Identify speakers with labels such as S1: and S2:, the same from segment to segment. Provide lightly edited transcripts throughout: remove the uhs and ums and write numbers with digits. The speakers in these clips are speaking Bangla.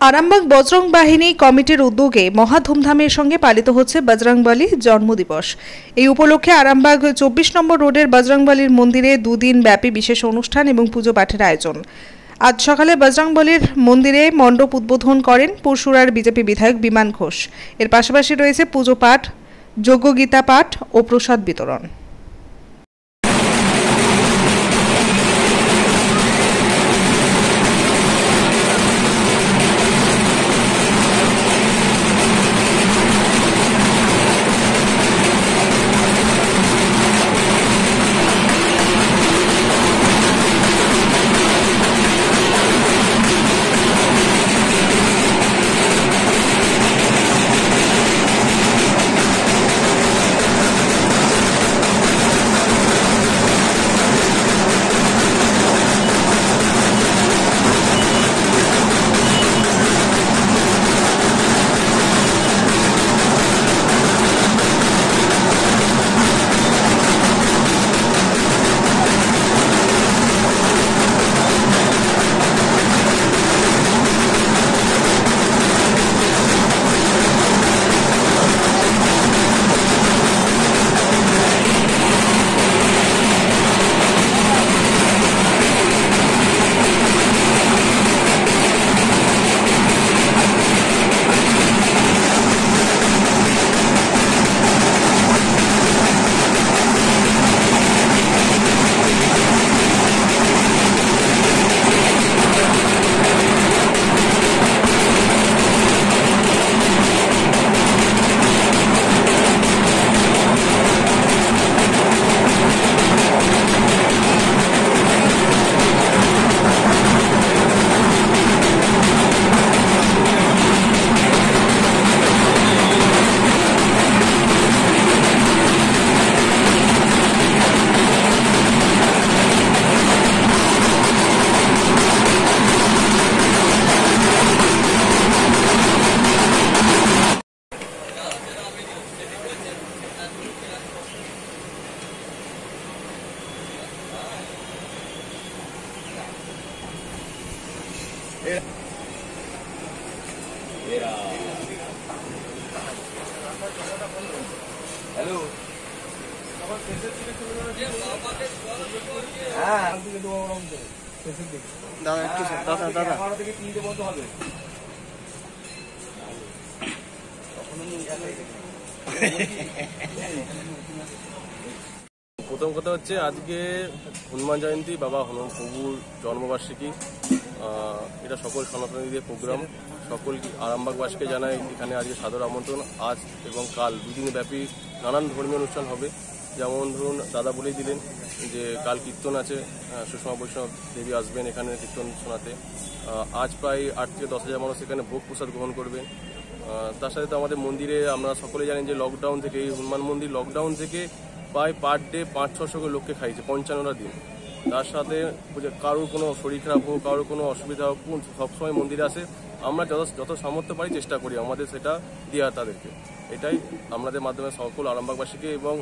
S1: আরামবাগ বজরং বাহিনী কমিটির উদ্যোগে মহা ধুমধামের সঙ্গে পালিত হচ্ছে বজরংবলী জন্মদিবস। এই উপলক্ষে আরামবাগ 24 নম্বর রোডের বজরংবলীর মন্দিরে দুদিন ব্যাপী বিশেষ অনুষ্ঠান এবং পুজো পাঠের আয়োজন। আজ সকালে বজরংবলীর মন্দিরে মণ্ডপ উদ্বোধন করেন পুরসুরার বিজেপি বিধায়ক বিমান ঘোষ। এর পাশাপাশি রয়েছে পুজো পাঠ, যজ্ঞ গীতা পাঠ ও প্রসাদ বিতরণ।
S2: हेलो
S3: প্রথম কথা হচ্ছে আজকে হনুমান জয়ন্তী, বাবা হনুমান প্রভুর জন্মবার্ষিকী। এটা সকল সনাতনীদের প্রোগ্রাম। সকল আরামবাগবাসীকে জানাই এখানে আজকে সাদর আমন্ত্রণ। আজ এবং কাল দুদিন ব্যাপী নানান ধর্মীয় অনুষ্ঠান হবে। যেমন ধরুন দাদা বলেই দিলেন যে কাল কীর্তন আছে, সুষমা বৈষ্ণব দেবী আসবেন এখানে কীর্তন শোনাতে। আজ প্রায় 8 থেকে 10,000 মানুষ এখানে ভোগ প্রসাদ গ্রহণ করবেন। তার সাথে তো আমাদের মন্দিরে আমরা সকলে জানেন যে লকডাউন থেকে, এই হনুমান মন্দির লকডাউন থেকে প্রায় পার ডে 500-600 লোককে খাইছে 55টা দিন। তার সাথে কারোর কোনো শরীর খারাপ হোক, কারোর কোনো অসুবিধা হোক, সবসময় মন্দিরে আসে। আমরা যত সামর্থ্য পারি চেষ্টা করি আমাদের সেটা দেওয়া তাদেরকে। এটাই আমাদের মাধ্যমে সকল আরামবাগবাসীকে এবং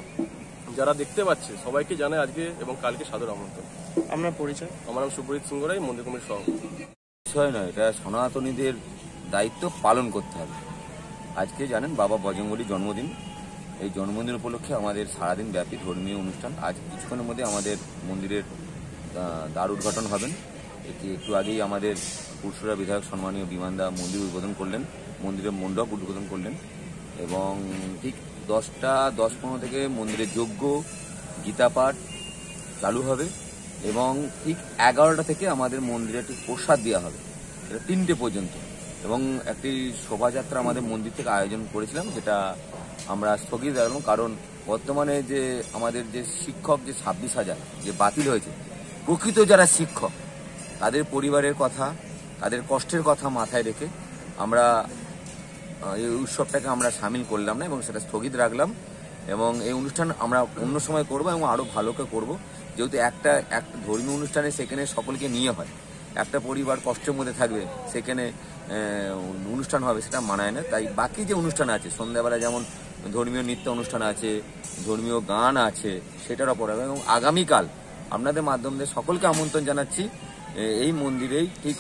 S3: যারা দেখতে পাচ্ছে সবাইকে জানায় আজকে এবং কালকে সাদর আমন্ত্রণ।
S2: আপনার পরিচয়?
S3: আমার নাম সুব্রজিৎ সিংহ রায়, মন্দির কমিটির সভাপতি।
S4: বিষয় নয়, এটা সনাতনীদের দায়িত্ব পালন করতে হবে। আজকে জানেন বাবা বজরংবলীর জন্মদিন। এই জন্মদিন উপলক্ষে আমাদের সারাদিন ব্যাপী ধর্মীয় অনুষ্ঠান। আজ কিছুক্ষণের মধ্যে আমাদের মন্দিরের দ্বার উদ্ঘাটন হবেন। একটু আগেই আমাদের পুরসুরা বিধায়ক সম্মানীয় বিমানদা মন্দির উদ্বোধন করলেন, মন্দিরের মণ্ডপ উদ্বোধন করলেন এবং ঠিক 10টা 10-15 থেকে মন্দিরের যজ্ঞ গীতা পাঠ চালু হবে এবং ঠিক 11টা থেকে আমাদের মন্দিরে একটি প্রসাদ দেওয়া হবে, এটা 3টে পর্যন্ত। এবং একটি শোভাযাত্রা আমাদের মন্দির থেকে আয়োজন করেছিলাম, যেটা আমরা স্থগিত রাখলাম কারণ বর্তমানে যে আমাদের যে শিক্ষক যে 26,000 যে বাতিল হয়েছে, প্রকৃত যারা শিক্ষক তাদের পরিবারের কথা, তাদের কষ্টের কথা মাথায় রেখে আমরা এই উৎসবটাকে আমরা সামিল করলাম না এবং সেটা স্থগিত রাখলাম। এবং এই অনুষ্ঠান আমরা অন্য সময় করব এবং আরও ভালো করে করবো, যেহেতু একটা ধর্মীয় অনুষ্ঠানে সেখানে সকলকে নিয়ে হয়, একটা পরিবার কষ্টের মধ্যে থাকবে সেখানে অনুষ্ঠান হবে, সেটা মানায় না। তাই বাকি যে অনুষ্ঠান আছে সন্ধ্যাবেলা, যেমন ধর্মীয় নৃত্য অনুষ্ঠান আছে, ধর্মীয় গান আছে, সেটার ওপর হবে। এবং আগামীকাল আপনাদের মাধ্যমে সকলকে আমন্ত্রণ জানাচ্ছি, এই মন্দিরেই ঠিক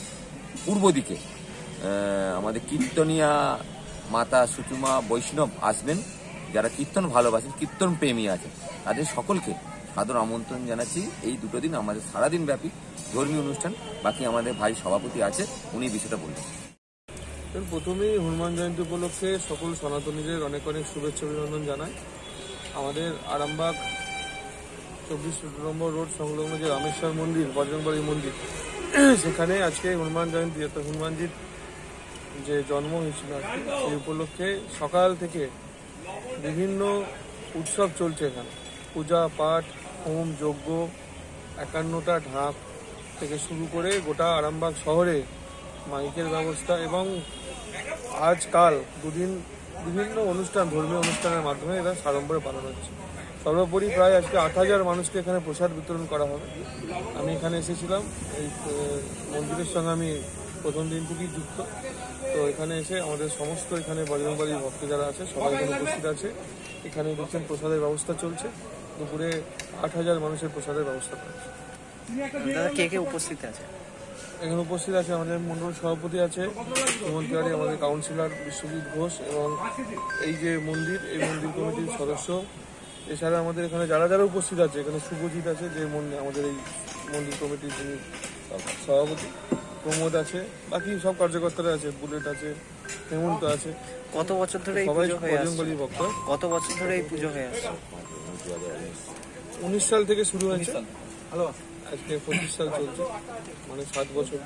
S4: পূর্ব দিকে আমাদের কীর্তনিয়া মাতা সুচুমা বৈষ্ণব আসবেন, যারা কীর্তন ভালোবাসেন, কীর্তন প্রেমী আছেন, তাদের সকলকে সাদর আমন্ত্রণ জানাচ্ছি। এই দুটো দিন আমাদের সারাদিন ব্যাপী ধর্মীয় অনুষ্ঠান। বাকি আমাদের ভাই সভাপতি আছে, উনি বিষয়টা বলবেন।
S5: প্রথমেই হনুমান জয়ন্তী উপলক্ষে সকল সনাতনীদের অনেক অনেক শুভেচ্ছা অভিনন্দন জানাই। আমাদের আরামবাগ 24 নম্বর রোড সংলগ্ন যে রামেশ্বর মন্দির, বজরংবলী মন্দির, সেখানে আজকে হনুমান জয়ন্তী অর্থাৎ হনুমানজির যে জন্ম হয়েছিল আজকে, সেই উপলক্ষে সকাল থেকে বিভিন্ন উৎসব চলছে এখানে। পূজা পাঠ, হোম যজ্ঞ, 51টা ঢাক থেকে শুরু করে গোটা আরামবাগ শহরে মাইকের ব্যবস্থা এবং আজকাল দুদিন বিভিন্ন অনুষ্ঠান, ধর্মীয় অনুষ্ঠানের মাধ্যমে এরা সাড়ম্বরে পালন হচ্ছে। সর্বোপরি প্রায় আজকে 8,000 মানুষকে এখানে প্রসাদ বিতরণ করা হবে। আমি এখানে এসেছিলাম, এই মন্দিরের সঙ্গে আমি প্রথম দিন থেকেই যুক্ত। তো এখানে এসে আমাদের সমস্ত এখানে বজরংবলীর ভক্ত যারা আছে সবাই এখানে উপস্থিত আছে। এখানে দেখছেন প্রসাদের ব্যবস্থা চলছে। দুপুরে 8,000 মানুষের প্রসাদের ব্যবস্থা করেছে।
S2: দাদা কে কে উপস্থিত আছে?
S5: এখানে উপস্থিত আছে আমাদের মন্ডল সভাপতি আছে হেমন্ত আলী, আমাদের কাউন্সিলর বিশ্বজিৎ ঘোষ এবং এই যে মন্দির, এই মন্দির কমিটির সদস্য। এছাড়া আমাদের এখানে যারা যারা উপস্থিত আছে, এখানে শুভজিৎ আছে যে আমাদের এই মন্দির কমিটির যিনি সভাপতি, প্রমোদ আছে, বাকি সব কার্যকর্তারা আছে, বুলেট আছে, হেমন্ত আছে।
S2: কত বছর ধরে এই
S5: সবাই
S2: পুজো হয়ে আসছে?
S5: বজরংবলী ভক্ত।
S2: কত বছর ধরে এই পুজো হয়ে আসছে?
S5: 19 সাল থেকে শুরু হয়েছে, আজকে 25 সাল চলছে, মানে 7 বছর।